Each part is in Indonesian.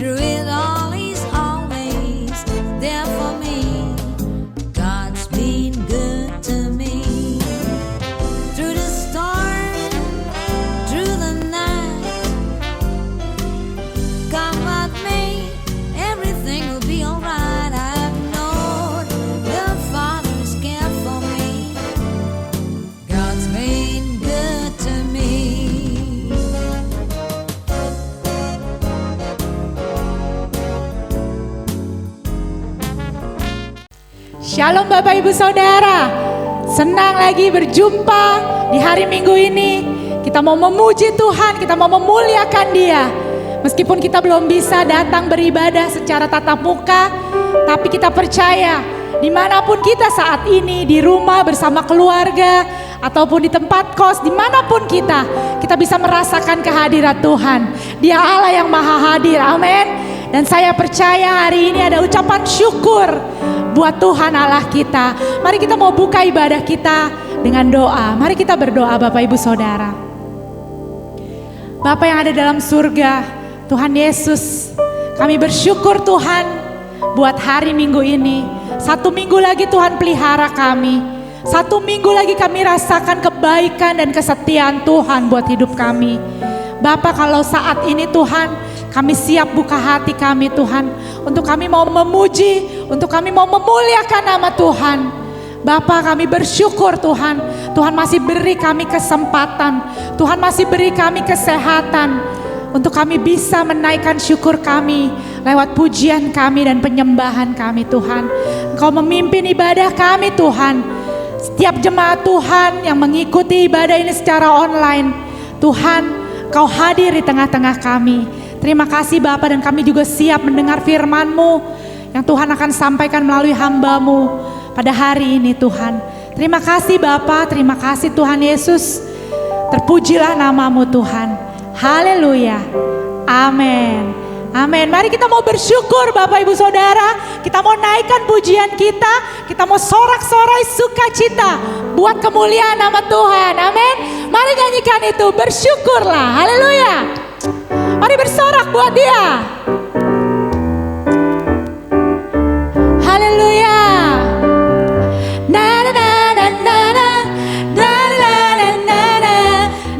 Through it all, He's always there for me. God's been good to me. Through the storm, through the night, God with me, everything will be alright. I've known the Father's care for me. God's been good to me. Shalom Bapak Ibu Saudara, senang lagi berjumpa di hari Minggu ini. Kita mau memuji Tuhan, kita mau memuliakan Dia. Meskipun kita belum bisa datang beribadah secara tatap muka, tapi kita percaya dimanapun kita saat ini, di rumah bersama keluarga, ataupun di tempat kos, dimanapun kita bisa merasakan kehadiran Tuhan. Dia Allah yang maha hadir, amin. Dan saya percaya hari ini ada ucapan syukur buat Tuhan Allah kita. Mari kita mau buka ibadah kita dengan doa. Mari kita berdoa Bapak Ibu Saudara. Bapa yang ada dalam surga, Tuhan Yesus, kami bersyukur Tuhan buat hari Minggu ini. 1 minggu lagi Tuhan pelihara kami. 1 minggu lagi kami rasakan kebaikan dan kesetiaan Tuhan buat hidup kami. Bapa, kalau saat ini Tuhan, kami siap buka hati kami Tuhan, untuk kami mau memuji, untuk kami mau memuliakan nama Tuhan. Bapa, kami bersyukur Tuhan, Tuhan masih beri kami kesempatan, Tuhan masih beri kami kesehatan, untuk kami bisa menaikkan syukur kami lewat pujian kami dan penyembahan kami Tuhan. Engkau memimpin ibadah kami Tuhan. Setiap jemaat Tuhan yang mengikuti ibadah ini secara online, Tuhan, Kau hadir di tengah-tengah kami. Terima kasih Bapa, dan kami juga siap mendengar firman-Mu yang Tuhan akan sampaikan melalui hamba-Mu pada hari ini Tuhan. Terima kasih Bapa, terima kasih Tuhan Yesus. Terpujilah nama-Mu Tuhan. Haleluya. Amin. Amin. Mari kita mau bersyukur Bapak Ibu Saudara. Kita mau naikkan pujian kita. Kita mau sorak-sorai sukacita buat kemuliaan nama Tuhan. Amin. Mari nyanyikan itu, bersyukurlah. Haleluya. Mari bersorak buat Dia. Haleluya. Na na na na na na. Na na na na na.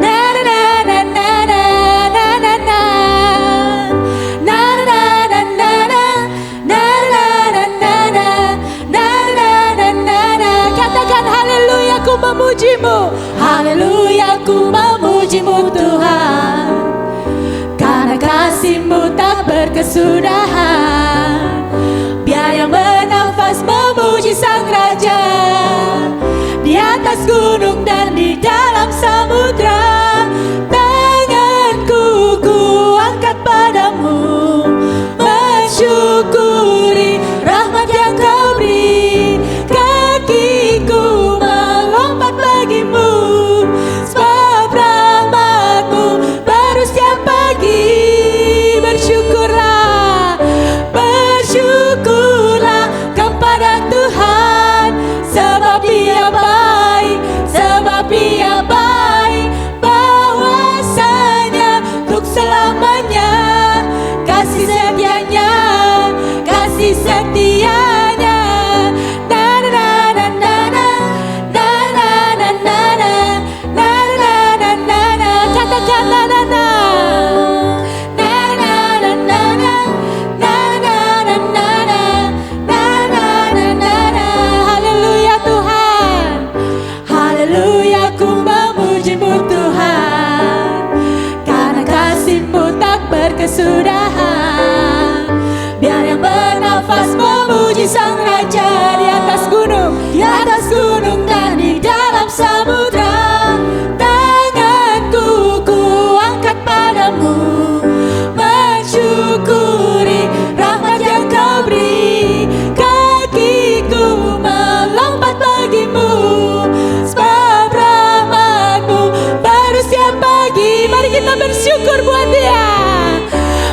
Na na na na na. Na na na. Na na na na na. Na na na na na. Na na na na na. Katakan haleluya, ku memuji-Mu. Haleluya, ku memuji-Mu Tuhan. Karena kasih-Mu tak berkesudahan. Biar yang bernafas memuji Sang Raja, di atas gunung dan di dalam samudra. Tanganku ku angkat padamu, mensyukuri rahmat yang Kau beri. Kakiku melompat bagimu, sebab rahmat-Mu baru setiap pagi. Bersyukurlah, bersyukurlah kepada Tuhan, sebab Dia baik, sebab Dia baik. Bahwasanya untuk selamanya kasih setianya, kasih setianya. Na na na na na, na na na na na, na na na na na. Katakan na na na. Na na na na na, na na na na na, na na na na na. Haleluya Tuhan, haleluya, ku memuji-Mu Tuhan. Karena kasih-Mu tak berkesudahan. Biar yang bernafas memuji Sang Raja, di atas gunung dan di dalam samudra. Tanganku ku angkat padamu, mensyukuri rahmat yang Kau beri. Kakiku melompat bagimu, sebab rahmat-Mu baru setiap pagi. Mari kita bersyukur buat Dia.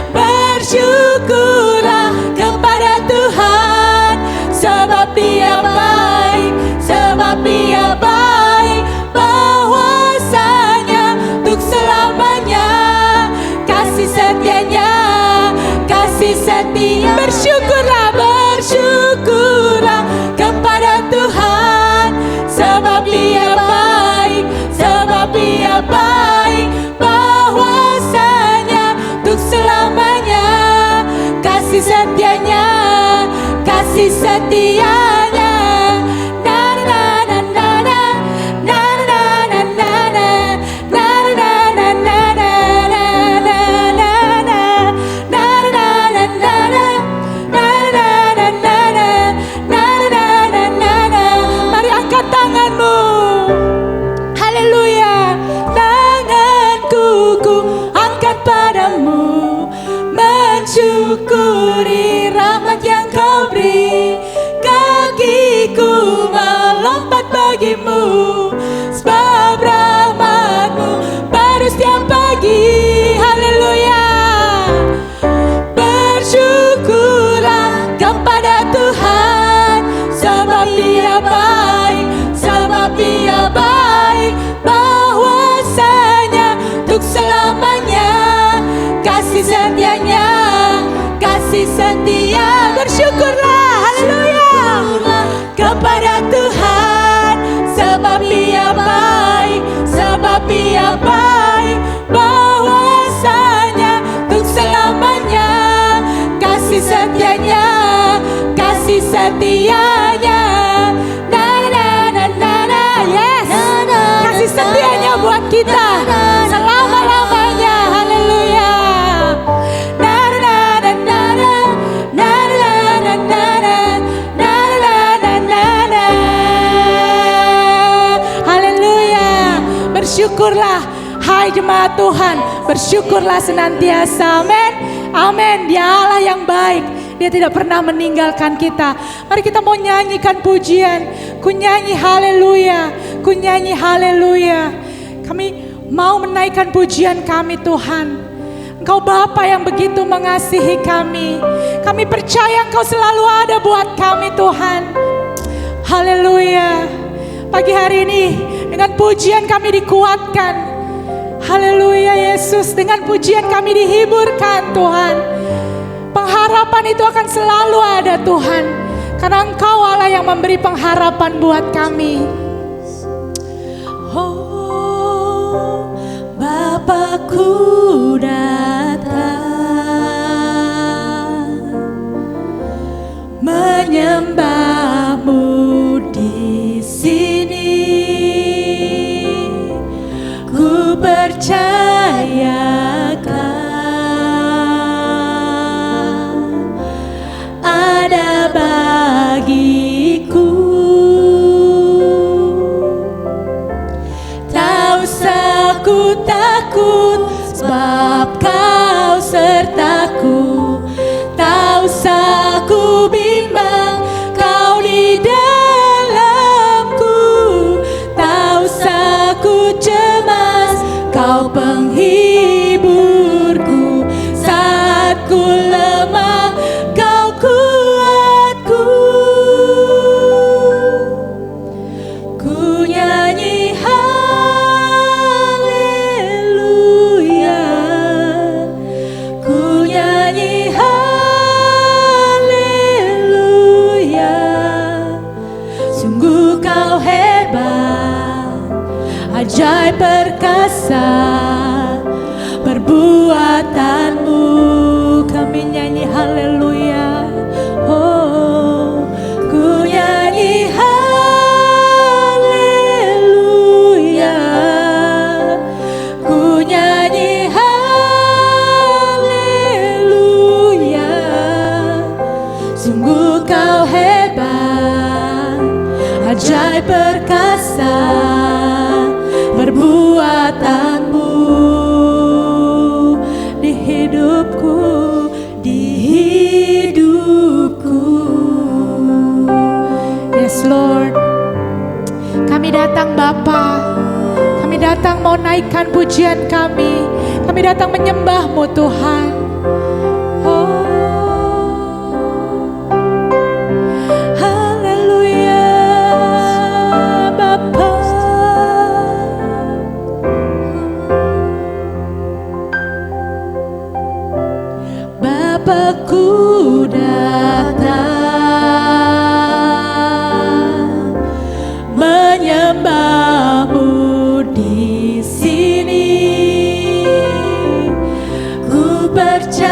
Bersyukurlah kepada Tuhan, sebab Dia baik, sebab Dia baik. Bahwasanya untuk selamanya kasih setianya, kasih kasih setia. Bersyukurlah, bersyukurlah kepada Tuhan, sebab Dia baik, sebab Dia baik, bahwasanya untuk selamanya kasih setianya, kasih setianya. Mari angkat tanganmu. Haleluya. Tanganku ku angkat padamu, mensyukuri rahmat yang Kau beri. Kakiku melompat bagimu, sebab rahmat-Mu baru setiap pagi. Haleluya. Bersyukurlah kepada Tuhan, sebab Dia baik, sebab Dia baik, bahwasanya untuk selamanya kasih setianya, kasih setia. Bersyukurlah, haleluya, kepada Tuhan, sebab Dia baik, sebab Dia baik, bahwasanya untuk selamanya kasih setianya, kasih setianya. Yes, kasih setianya buat kita selama-lamanya. Haleluya. Haleluya. Bersyukurlah, hai jemaat Tuhan, bersyukurlah senantiasa. Amin. Amin. Dia Allah yang baik, Dia tidak pernah meninggalkan kita. Mari kita mau nyanyikan pujian. Ku nyanyi haleluya, ku nyanyi haleluya. Kami mau menaikkan pujian kami Tuhan. Engkau Bapa yang begitu mengasihi kami. Kami percaya Engkau selalu ada buat kami Tuhan. Haleluya. Pagi hari ini dengan pujian kami dikuatkan. Haleluya Yesus, dengan pujian kami dihiburkan Tuhan. Pengharapan itu akan selalu ada Tuhan, karena Engkau Allah yang memberi pengharapan buat kami. Oh, Bapakku datang menyembah-Mu di sini. Ku percayakan ada bagiku. Tak usah ku takut, sebab Kau sertaku. Tak usah ku bimbang, Kau di dalamku. Tak usah ku cemas, Kau penghiburku. Saat ku lemah, Kau kuatku. Ku nyanyi haleluya, ku nyanyi haleluya. Sungguh Kau hebat, ajaib perkasa perbuatan-Mu. Kami nyanyi haleluya. Oh, ku nyanyi haleluya, ku nyanyi haleluya. Sungguh Kau hebat, ajaib perkasa perbuatan-Mu di hidupku, di hidupku. Yes Lord, kami datang Bapa, kami datang mau naikkan pujian kami datang menyembah-Mu Tuhan. Oh, haleluya Bapa. Bapakku datang menyembahmu di sini. Ku percayakan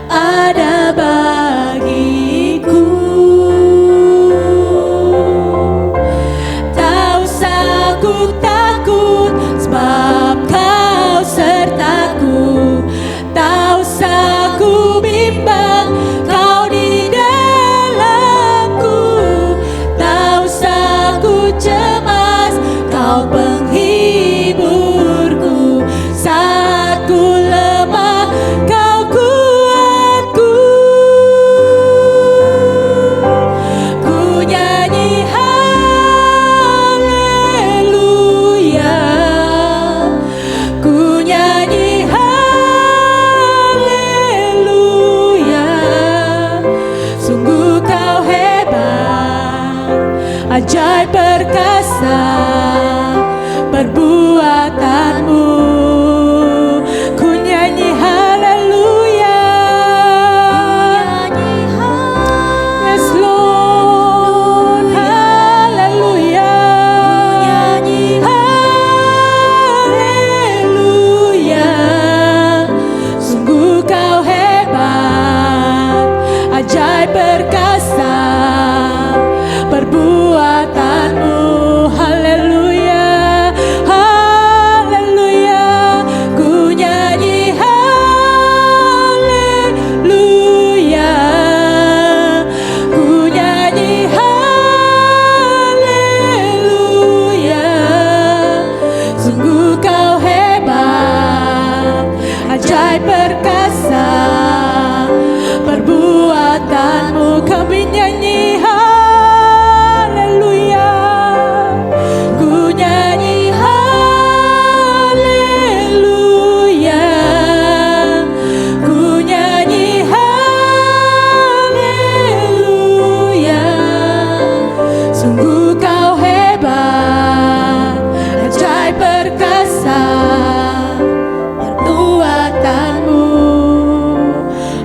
ada bagiku. Tak usah ku takut sebab Kau sertaku. Tak usah ku bimbang, Kau di dalamku. Tak usah ku cemas, Kau penghiburku. Saat ku lemah, Kau kuatku. Ku nyanyi haleluya, ku nyanyi haleluya. Sungguh Kau hebat, ajaib perkasa perbuatanmu. Ku nyanyi haleluya, yes Lord, haleluya, haleluya. Sungguh Kau hebat, ajaib perkasa perbuatanmu. Haleluya, haleluya. Ku nyanyi haleluya, ku nyanyi haleluya. Sungguh Kau hebat, ajaib perkasa perbuatanmu. Kami nyanyi haleluya, ku nyanyi haleluya, ku nyanyi haleluya. Sungguh Kau hebat, ajaib perkasa perbuatanmu.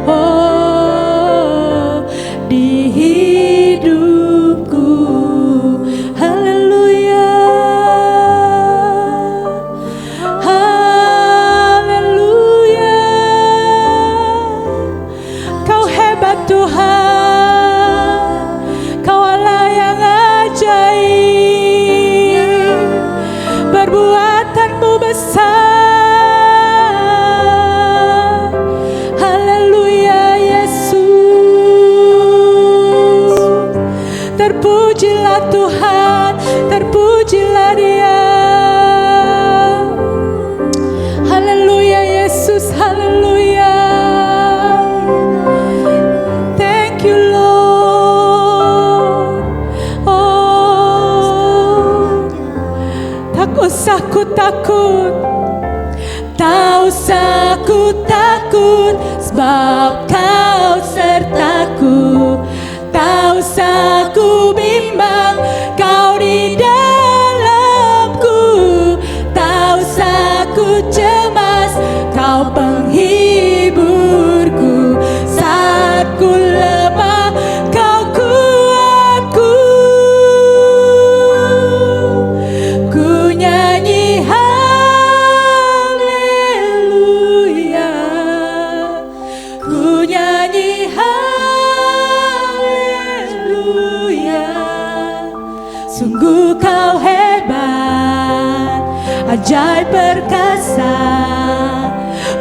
Oh, di hidupku. Haleluya, haleluya. Kau hebat Tuhan, Kau Allah yang ajaib, perbuatanmu besar. Haleluya Yesus. Terpujilah Tuhan, terpujilah Dia. Haleluya Yesus, haleluya. Thank you Lord. Oh, tak usah ku takut, tak usah ku takut sebab Kau sertaku. Tak usah ku bimbang, Kau di dalamku. Tak usah ku cemas, Kau penghiburku. Saat ku lemah, Kau kuatku. Ku nyanyi haleluya, ku nyanyi haleluya. Sungguh Kau hebat, ajaib perkasa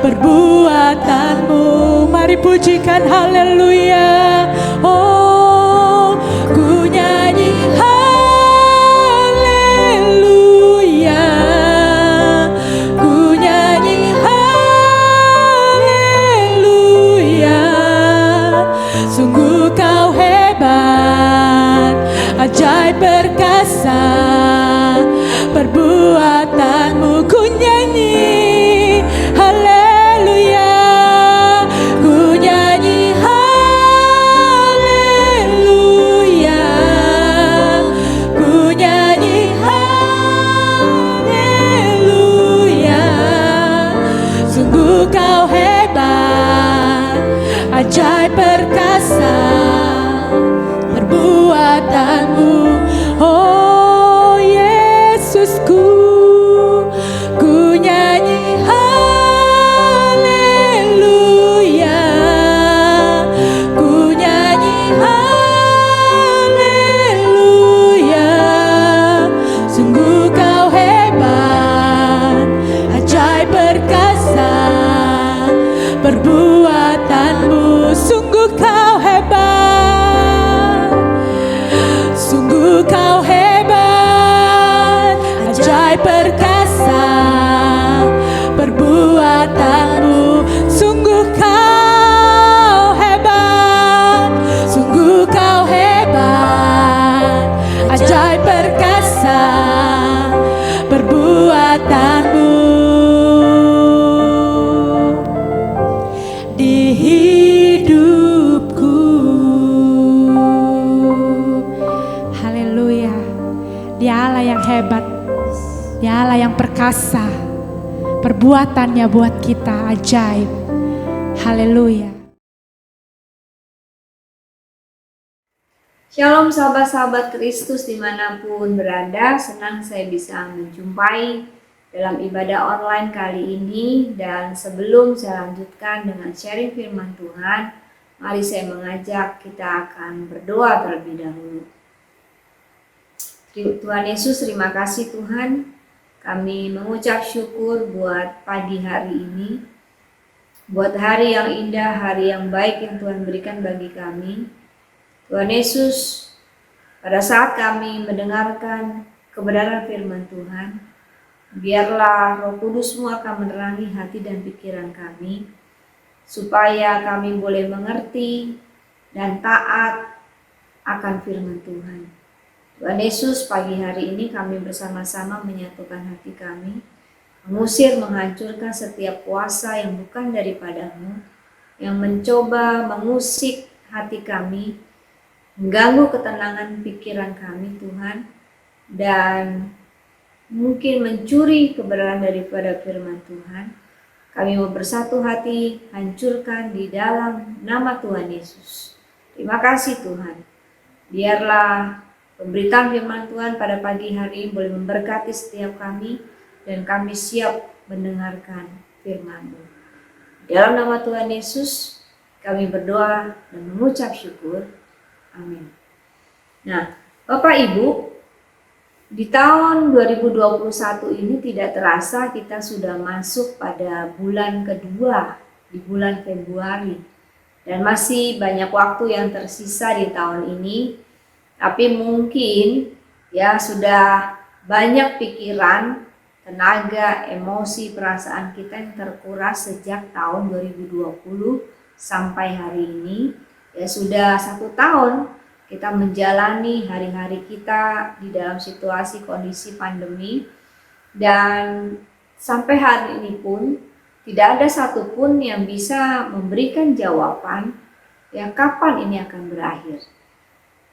perbuatanmu. Mari pujikan haleluya. Oh, ku nyanyi haleluya, ku nyanyi haleluya. Sungguh Kau hebat, ajaib perkasa perbuatanmu. Ku nyanyi haleluya, ku nyanyi haleluya. ajaib perkasa perbuatanmu. Oh Yesusku, ku nyanyi haleluya, ku nyanyi haleluya. Sungguh kau hebat, ajaib perkasa perbuatanmu. Sungguh kau hebat, sungguh kau hebat, ajaib perkasa perbuatanmu. Sungguh kau hebat, sungguh kau hebat, ajaib perkasa perbuatanmu. Di hidupku, haleluya. Dia Allah yang hebat, Dia Allah yang perkasa, perbuatannya buat kita ajaib. Haleluya. Shalom sahabat-sahabat Kristus dimanapun berada, senang saya bisa menjumpai dalam ibadah online kali ini. Dan sebelum saya lanjutkan dengan sharing firman Tuhan, mari saya mengajak kita akan berdoa terlebih dahulu. Tuhan Yesus, terima kasih Tuhan, kami mengucap syukur buat pagi hari ini, buat hari yang indah, hari yang baik yang Tuhan berikan bagi kami. Tuhan Yesus, pada saat kami mendengarkan kebenaran firman Tuhan, biarlah Roh Kudus-Mu akan menerangi hati dan pikiran kami, supaya kami boleh mengerti dan taat akan firman Tuhan. Tuhan Yesus, pagi hari ini kami bersama-sama menyatukan hati kami, mengusir, menghancurkan setiap kuasa yang bukan daripada-Mu, yang mencoba mengusik hati kami, mengganggu ketenangan pikiran kami Tuhan, dan mungkin mencuri kebenaran daripada firman Tuhan. Kami mau bersatu hati, hancurkan di dalam nama Tuhan Yesus. Terima kasih Tuhan. Biarlah pemberitaan firman Tuhan pada pagi hari ini boleh memberkati setiap kami, dan kami siap mendengarkan firman-Mu. Dalam nama Tuhan Yesus kami berdoa dan mengucap syukur. Amin. Nah, Bapak Ibu, di tahun 2021 ini tidak terasa kita sudah masuk pada bulan kedua, di bulan Februari. Dan masih banyak waktu yang tersisa di tahun ini. Tapi mungkin ya sudah banyak pikiran, tenaga, emosi, perasaan kita yang terkuras sejak tahun 2020 sampai hari ini. Ya sudah 1 tahun kita menjalani hari-hari kita di dalam situasi kondisi pandemi, dan sampai hari ini pun tidak ada satupun yang bisa memberikan jawaban ya kapan ini akan berakhir.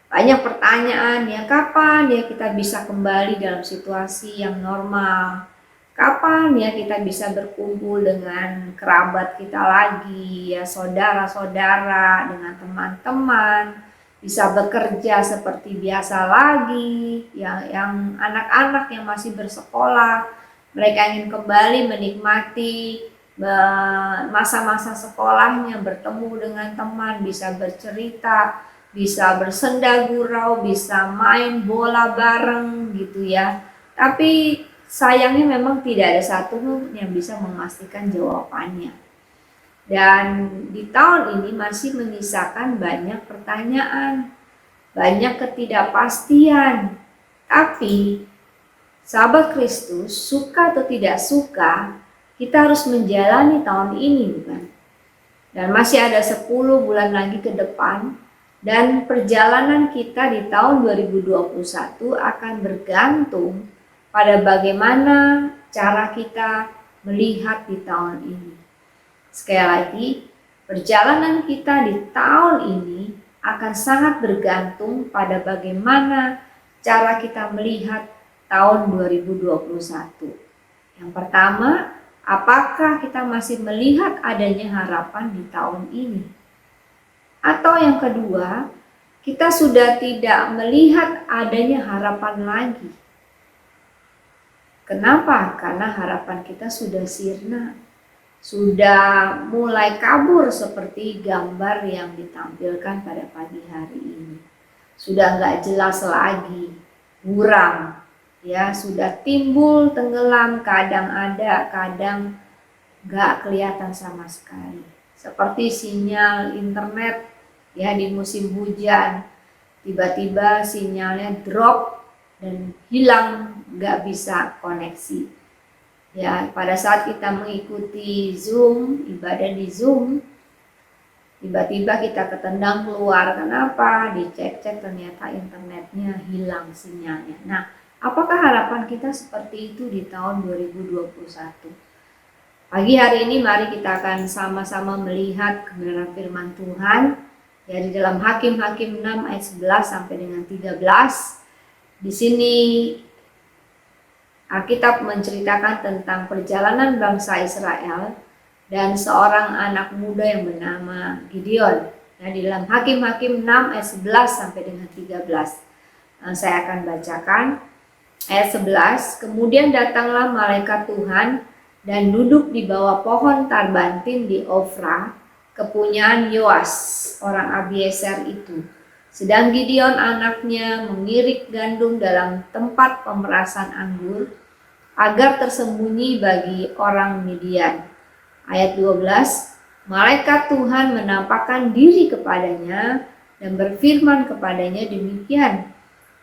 Banyak pertanyaan, ya kapan ya kita bisa kembali dalam situasi yang normal, kapan ya kita bisa berkumpul dengan kerabat kita lagi, ya saudara-saudara, dengan teman-teman, bisa bekerja seperti biasa lagi, yang anak-anak yang masih bersekolah, mereka ingin kembali menikmati masa-masa sekolahnya, bertemu dengan teman, bisa bercerita, bisa bersenda gurau, bisa main bola bareng gitu ya. Tapi sayangnya memang tidak ada satu yang bisa memastikan jawabannya. Dan di tahun ini masih menyisakan banyak pertanyaan, banyak ketidakpastian. Tapi sahabat Kristus, suka atau tidak suka, kita harus menjalani tahun ini, bukan? Dan masih ada 10 bulan lagi ke depan, dan perjalanan kita di tahun 2021 akan bergantung pada bagaimana cara kita melihat di tahun ini. Sekali lagi, perjalanan kita di tahun ini akan sangat bergantung pada bagaimana cara kita melihat tahun 2021. Yang pertama, apakah kita masih melihat adanya harapan di tahun ini? Atau yang kedua, kita sudah tidak melihat adanya harapan lagi. Kenapa? Karena harapan kita sudah sirna, sudah mulai kabur seperti gambar yang ditampilkan pada pagi hari ini. Sudah nggak jelas lagi, buram, ya, sudah timbul, tenggelam, kadang ada, kadang nggak kelihatan sama sekali. Seperti sinyal internet, ya, di musim hujan, tiba-tiba sinyalnya drop dan hilang, nggak bisa koneksi. Ya, pada saat kita mengikuti Zoom, ibadah di Zoom, tiba-tiba kita ketendang keluar. Kenapa? Dicek-cek ternyata internetnya hilang sinyalnya. Nah, apakah harapan kita seperti itu di tahun 2021? Pagi hari ini mari kita akan sama-sama melihat kebenaran firman Tuhan, ya, di dalam Hakim-Hakim 6 ayat 11 sampai dengan 13. Di sini Alkitab menceritakan tentang perjalanan bangsa Israel dan seorang anak muda yang bernama Gideon. Nah, di dalam Hakim-Hakim 6 ayat 11 sampai dengan 13. Saya akan bacakan ayat 11. Kemudian datanglah malaikat Tuhan dan duduk di bawah pohon tarbantin di Ofra, kepunyaan Yoas, orang Abiezer itu. Sedang Gideon anaknya mengirik gandum dalam tempat pemerasan anggur agar tersembunyi bagi orang Midian. Ayat 12, malaikat Tuhan menampakkan diri kepadanya dan berfirman kepadanya demikian,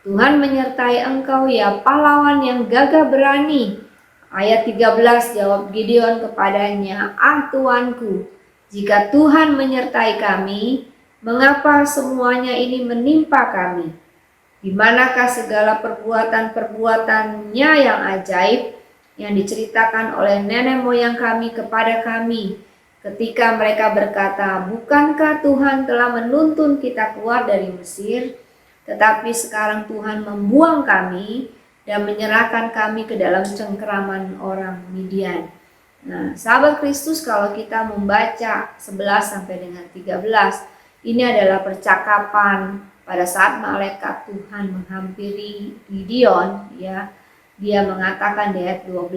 Tuhan menyertai engkau ya pahlawan yang gagah berani. Ayat 13, jawab Gideon kepadanya, ah Tuanku, jika Tuhan menyertai kami, mengapa semuanya ini menimpa kami? Di manakah segala perbuatan-perbuatannya yang ajaib yang diceritakan oleh nenek moyang kami kepada kami ketika mereka berkata, bukankah Tuhan telah menuntun kita keluar dari Mesir, tetapi sekarang Tuhan membuang kami dan menyerahkan kami ke dalam cengkeraman orang Midian. Nah, sahabat Kristus, kalau kita membaca 11 sampai dengan 13, ini adalah percakapan pada saat malaikat Tuhan menghampiri Gideon, ya. Dia mengatakan di ayat 12,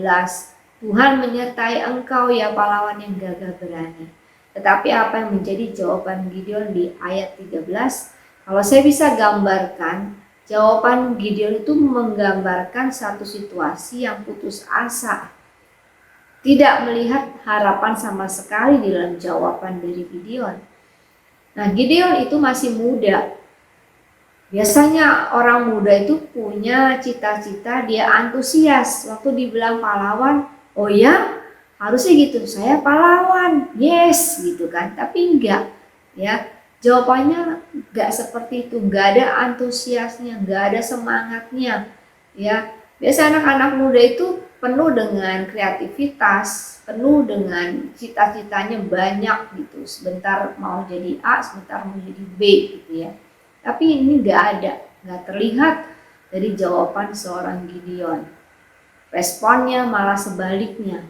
Tuhan menyertai engkau ya pahlawan yang gagah berani. Tetapi apa yang menjadi jawaban Gideon di ayat 13? Kalau saya bisa gambarkan, jawaban Gideon itu menggambarkan satu situasi yang putus asa. Tidak melihat harapan sama sekali di dalam jawaban dari Gideon. Nah, Gideon itu masih muda. Biasanya orang muda itu punya cita-cita, dia antusias. Waktu dibilang pahlawan, oh ya harusnya gitu, saya pahlawan, yes gitu kan. Tapi enggak, ya, jawabannya enggak seperti itu. Enggak ada antusiasnya, enggak ada semangatnya, ya. Biasa anak-anak muda itu penuh dengan kreativitas, penuh dengan cita-citanya banyak gitu. Sebentar mau jadi A, sebentar mau jadi B gitu ya. Tapi ini nggak terlihat dari jawaban seorang Gideon. Responnya malah sebaliknya.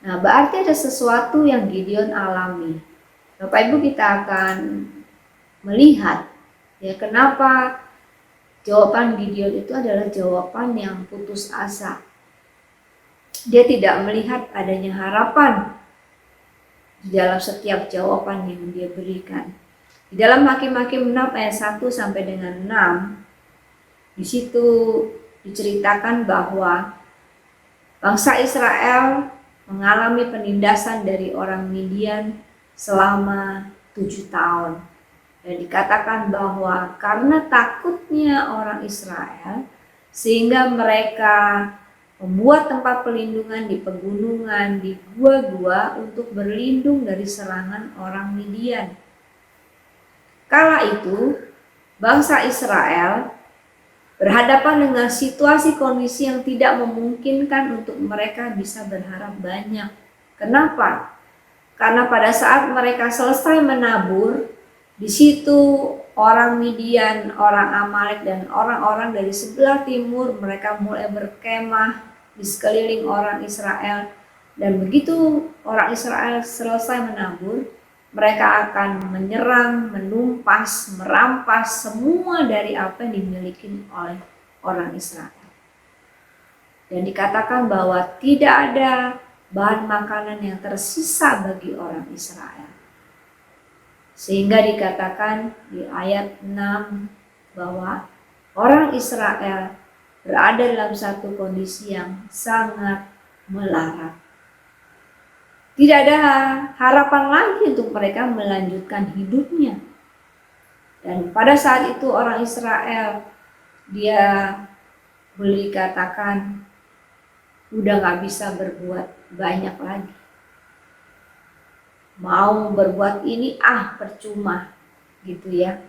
Nah, berarti ada sesuatu yang Gideon alami. Bapak Ibu, kita akan melihat ya kenapa jawaban Gideon itu adalah jawaban yang putus asa. Dia tidak melihat adanya harapan di dalam setiap jawaban yang dia berikan. Di dalam Hakim-Hakim 6 ayat 1 sampai dengan 6, di situ diceritakan bahwa bangsa Israel mengalami penindasan dari orang Midian selama 7 tahun. Dan dikatakan bahwa karena takutnya orang Israel, sehingga mereka membuat tempat pelindungan di pegunungan, di gua-gua untuk berlindung dari serangan orang Midian. Kala itu, bangsa Israel berhadapan dengan situasi kondisi yang tidak memungkinkan untuk mereka bisa berharap banyak. Kenapa? Karena pada saat mereka selesai menabur, di situ orang Midian, orang Amalek, dan orang-orang dari sebelah timur mereka mulai berkemah di sekeliling orang Israel. Dan begitu orang Israel selesai menabur, mereka akan menyerang, menumpas, merampas semua dari apa yang dimiliki oleh orang Israel. Dan dikatakan bahwa tidak ada bahan makanan yang tersisa bagi orang Israel. Sehingga dikatakan di ayat 6 bahwa orang Israel berada dalam satu kondisi yang sangat melarat. Tidak ada harapan lagi untuk mereka melanjutkan hidupnya. Dan pada saat itu orang Israel, dia boleh dikatakan udah gak bisa berbuat banyak lagi. Mau berbuat ini percuma gitu ya.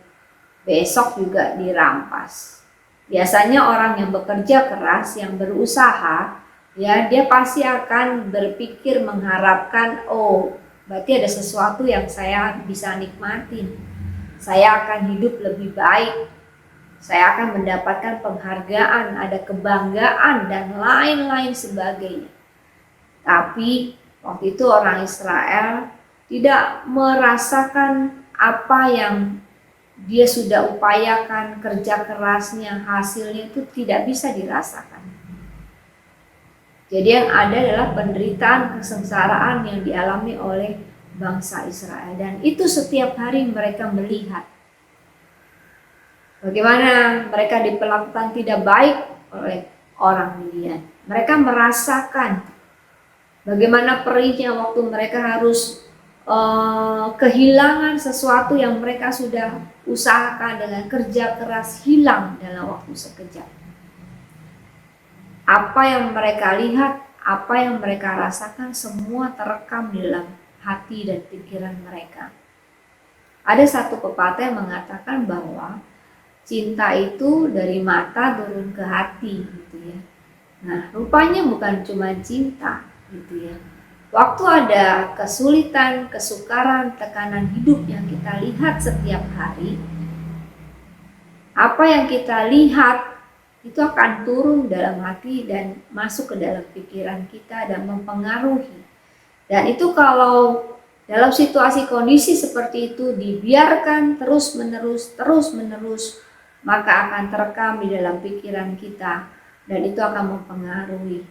Besok juga dirampas. Biasanya orang yang bekerja keras, yang berusaha, ya dia pasti akan berpikir mengharapkan, oh berarti ada sesuatu yang saya bisa nikmatin. Saya akan hidup lebih baik. Saya akan mendapatkan penghargaan, ada kebanggaan dan lain-lain sebagainya. Tapi waktu itu orang Israel tidak merasakan apa yang dia sudah upayakan, kerja kerasnya, hasilnya itu tidak bisa dirasakan. Jadi yang ada adalah penderitaan, kesengsaraan yang dialami oleh bangsa Israel. Dan itu setiap hari mereka melihat bagaimana mereka diperlakukan tidak baik oleh orang Midian. Mereka merasakan bagaimana perihnya waktu mereka harus kehilangan sesuatu yang mereka sudah usahakan dengan kerja keras, hilang dalam waktu sekejap. Apa yang mereka lihat, apa yang mereka rasakan, semua terekam di dalam hati dan pikiran mereka. Ada satu pepatah yang mengatakan bahwa cinta itu dari mata turun ke hati gitu ya. Nah, rupanya bukan cuma cinta gitu ya. Waktu ada kesulitan, kesukaran, tekanan hidup yang kita lihat setiap hari, apa yang kita lihat itu akan turun dalam hati dan masuk ke dalam pikiran kita dan mempengaruhi. Dan itu kalau dalam situasi kondisi seperti itu dibiarkan terus-menerus, maka akan terekam di dalam pikiran kita dan itu akan mempengaruhi.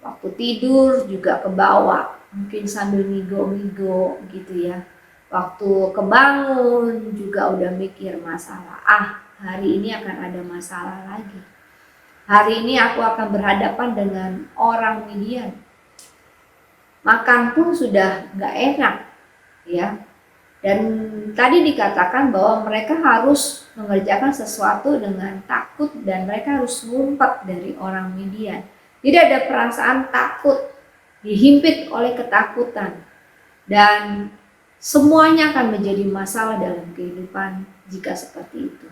Waktu tidur juga ke bawah, mungkin sambil ngigo-ngigo gitu ya. Waktu kebangun juga udah mikir masalah. Hari ini akan ada masalah lagi. Hari ini aku akan berhadapan dengan orang Midian. Makan pun sudah gak enak ya. Dan tadi dikatakan bahwa mereka harus mengerjakan sesuatu dengan takut dan mereka harus ngumpet dari orang Midian. Tidak ada perasaan takut, dihimpit oleh ketakutan. Dan semuanya akan menjadi masalah dalam kehidupan jika seperti itu.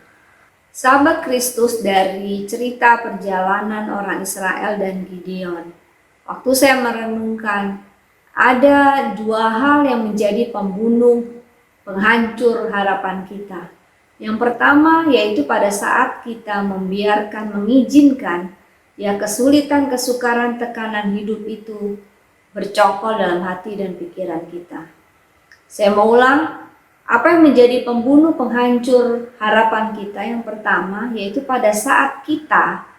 Sahabat Kristus, dari cerita perjalanan orang Israel dan Gideon, waktu saya merenungkan, ada dua hal yang menjadi pembunuh, penghancur harapan kita. Yang pertama yaitu pada saat kita mengizinkan ya kesulitan, kesukaran, tekanan hidup itu bercokol dalam hati dan pikiran kita. Saya mau ulang, apa yang menjadi pembunuh, penghancur harapan kita? Yang pertama yaitu pada saat kita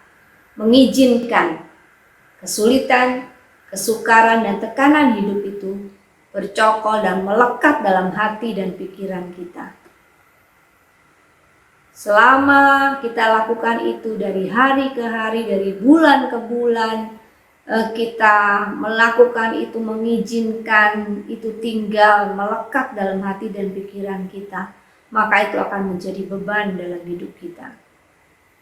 mengizinkan kesulitan, kesukaran, dan tekanan hidup itu bercokol dan melekat dalam hati dan pikiran kita. Selama kita lakukan itu dari hari ke hari, dari bulan ke bulan, kita melakukan itu, mengizinkan itu tinggal melekat dalam hati dan pikiran kita, maka itu akan menjadi beban dalam hidup kita.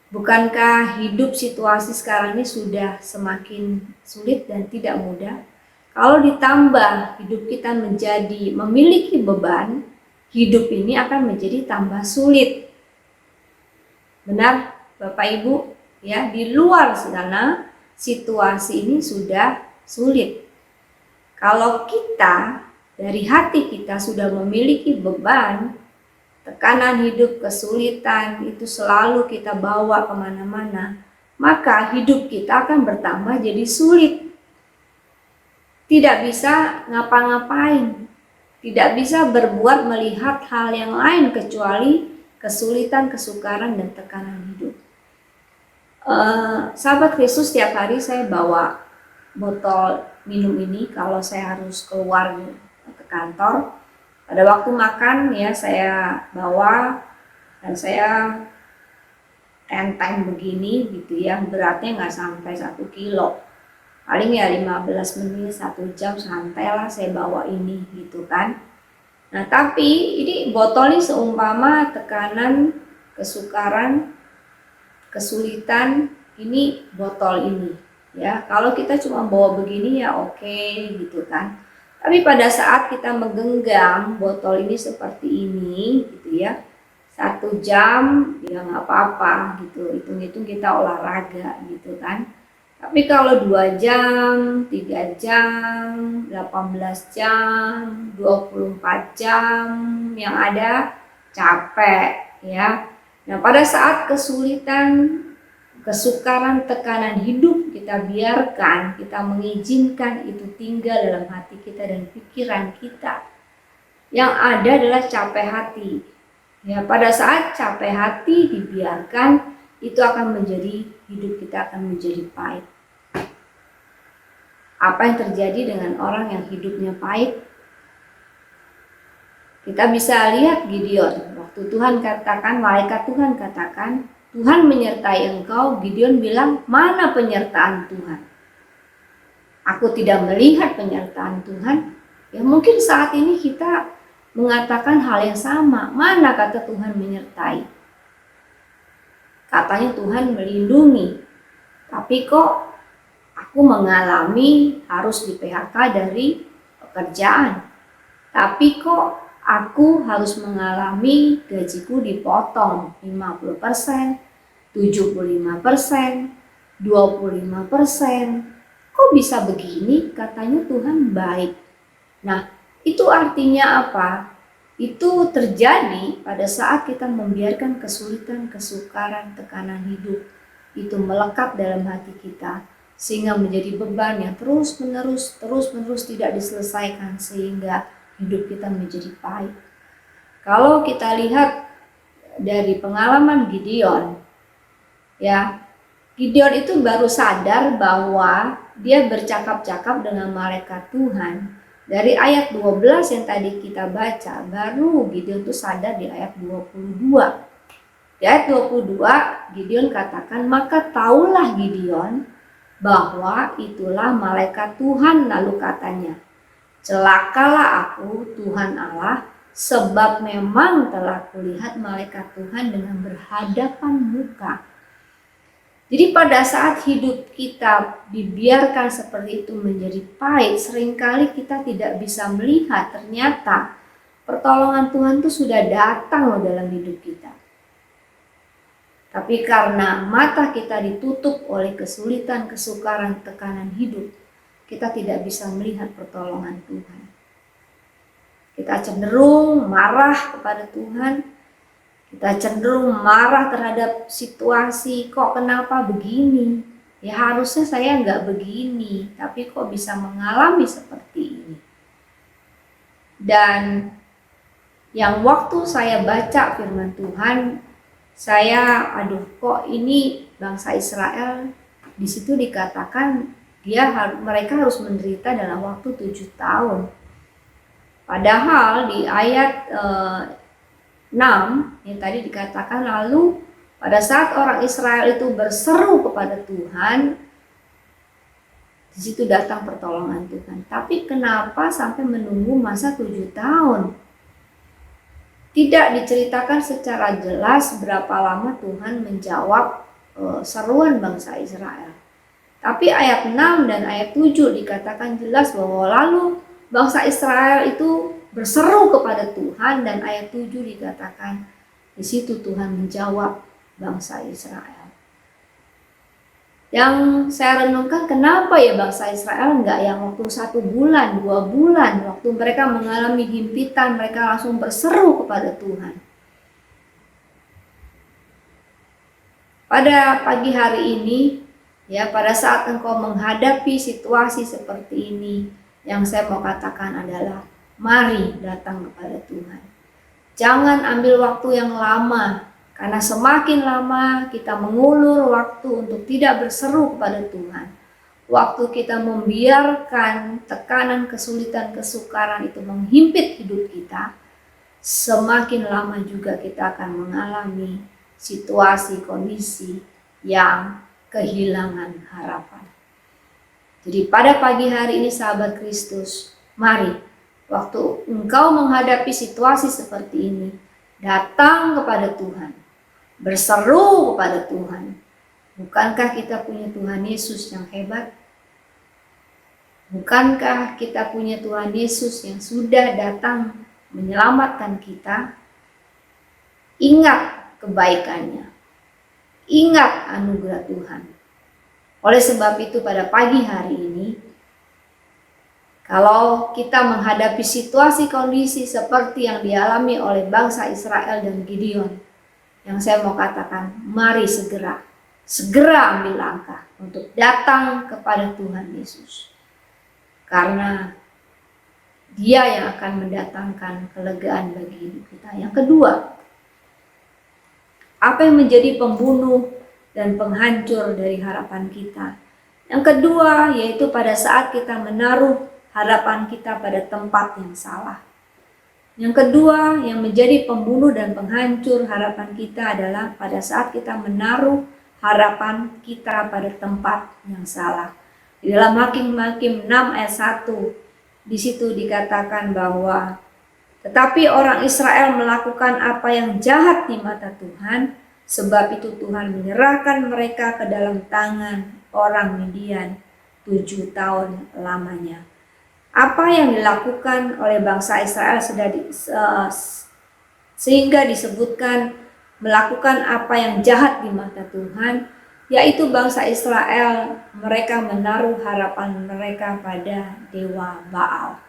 Bukankah hidup situasi sekarang ini sudah semakin sulit dan tidak mudah? Kalau ditambah hidup kita memiliki beban, hidup ini akan menjadi tambah sulit. Benar Bapak Ibu ya, di luar sana situasi ini sudah sulit. Kalau kita dari hati kita sudah memiliki beban, tekanan hidup, kesulitan itu selalu kita bawa kemana-mana, maka hidup kita akan bertambah jadi sulit. Tidak bisa ngapa-ngapain, tidak bisa berbuat melihat hal yang lain kecuali kesulitan, kesukaran, dan tekanan hidup. Sahabat Kristus, setiap hari saya bawa botol minum ini kalau saya harus keluar ke kantor. Pada waktu makan ya saya bawa, dan saya enteng begini gitu ya, beratnya nggak sampai 1 kilo. Paling ya 15 menit, 1 jam santai lah saya bawa ini gitu kan. Nah tapi ini botol ini seumpama tekanan, kesukaran, kesulitan, ini botol ini ya. Kalau kita cuma bawa begini ya oke gitu kan. Tapi pada saat kita menggenggam botol ini seperti ini gitu ya, 1 jam ya nggak apa-apa gitu, hitung-hitung kita olahraga gitu kan. Tapi kalau 2 jam, 3 jam, 18 jam, 24 jam, yang ada capek ya. Nah pada saat kesulitan, kesukaran, tekanan hidup kita biarkan, kita mengizinkan itu tinggal dalam hati kita dan pikiran kita. Yang ada adalah capek hati. Ya, pada saat capek hati dibiarkan, itu akan menjadi, hidup kita akan menjadi pahit. Apa yang terjadi dengan orang yang hidupnya pahit? Kita bisa lihat Gideon. Waktu Tuhan katakan, malaikat Tuhan katakan, Tuhan menyertai engkau, Gideon bilang, mana penyertaan Tuhan? Aku tidak melihat penyertaan Tuhan. Ya mungkin saat ini kita mengatakan hal yang sama. Mana kata Tuhan menyertai? Katanya Tuhan melindungi, tapi kok aku mengalami harus di PHK dari pekerjaan. Tapi kok aku harus mengalami gajiku dipotong 50%, 75%, 25%. Kok bisa begini? Katanya Tuhan baik. Nah, itu artinya apa? Itu terjadi pada saat kita membiarkan kesulitan, kesukaran, tekanan hidup itu melekat dalam hati kita, sehingga menjadi beban yang terus menerus tidak diselesaikan, sehingga hidup kita menjadi pahit. Kalau kita lihat dari pengalaman Gideon, ya, Gideon itu baru sadar bahwa dia bercakap-cakap dengan malaikat Tuhan. Dari ayat 12 yang tadi kita baca, baru Gideon itu sadar di ayat 22. Di ayat 22, Gideon katakan, maka taulah Gideon bahwa itulah malaikat Tuhan. Lalu katanya, celakalah aku Tuhan Allah, sebab memang telah kulihat malaikat Tuhan dengan berhadapan muka. Jadi pada saat hidup kita dibiarkan seperti itu menjadi pahit, seringkali kita tidak bisa melihat ternyata pertolongan Tuhan itu sudah datang loh dalam hidup kita. Tapi karena mata kita ditutup oleh kesulitan, kesukaran, tekanan hidup, kita tidak bisa melihat pertolongan Tuhan. Kita cenderung marah kepada Tuhan. Kita cenderung marah terhadap situasi, kok kenapa begini? Ya harusnya saya nggak begini, tapi kok bisa mengalami seperti ini. Dan yang waktu saya baca firman Tuhan, saya kok ini bangsa Israel, di situ dikatakan mereka harus menderita dalam waktu 7 tahun. Padahal di ayat 6 yang tadi dikatakan, lalu pada saat orang Israel itu berseru kepada Tuhan, di situ datang pertolongan Tuhan. Tapi kenapa sampai menunggu masa 7 tahun? Tidak diceritakan secara jelas berapa lama Tuhan menjawab seruan bangsa Israel. Tapi ayat 6 dan ayat 7 dikatakan jelas bahwa lalu bangsa Israel itu berseru kepada Tuhan, dan ayat 7 dikatakan di situ Tuhan menjawab bangsa Israel. Yang saya renungkan, kenapa ya bangsa Israel enggak yang waktu 1 bulan, 2 bulan, waktu mereka mengalami himpitan, mereka langsung berseru kepada Tuhan. Pada pagi hari ini, ya pada saat engkau menghadapi situasi seperti ini, yang saya mau katakan adalah Mari datang kepada Tuhan. Jangan ambil waktu yang lama, karena semakin lama kita mengulur waktu untuk tidak berseru kepada Tuhan, waktu kita membiarkan tekanan, kesulitan, kesukaran itu menghimpit hidup kita, semakin lama juga kita akan mengalami situasi, kondisi yang kehilangan harapan. Jadi pada pagi hari ini sahabat Kristus, mari waktu engkau menghadapi situasi seperti ini, datang kepada Tuhan, berseru kepada Tuhan. Bukankah kita punya Tuhan Yesus yang hebat? Bukankah kita punya Tuhan Yesus yang sudah datang menyelamatkan kita? Ingat kebaikannya, ingat anugerah Tuhan. Oleh sebab itu pada pagi hari ini, kalau kita menghadapi situasi kondisi seperti yang dialami oleh bangsa Israel dan Gideon, yang saya mau katakan, mari segera ambil langkah untuk datang kepada Tuhan Yesus. Karena Dia yang akan mendatangkan kelegaan bagi hidup kita. Yang kedua, apa yang menjadi pembunuh dan penghancur dari harapan kita? Yang kedua, yaitu pada saat kita menaruh harapan kita pada tempat yang salah. Yang kedua yang menjadi pembunuh dan penghancur harapan kita adalah pada saat kita menaruh harapan kita pada tempat yang salah. Di dalam Hakim-Hakim 6 ayat 1, di situ dikatakan bahwa tetapi orang Israel melakukan apa yang jahat di mata Tuhan, sebab itu Tuhan menyerahkan mereka ke dalam tangan orang Midian 7 tahun lamanya. Apa yang dilakukan oleh bangsa Israel sehingga disebutkan melakukan apa yang jahat di mata Tuhan, yaitu bangsa Israel, mereka menaruh harapan mereka pada dewa Baal.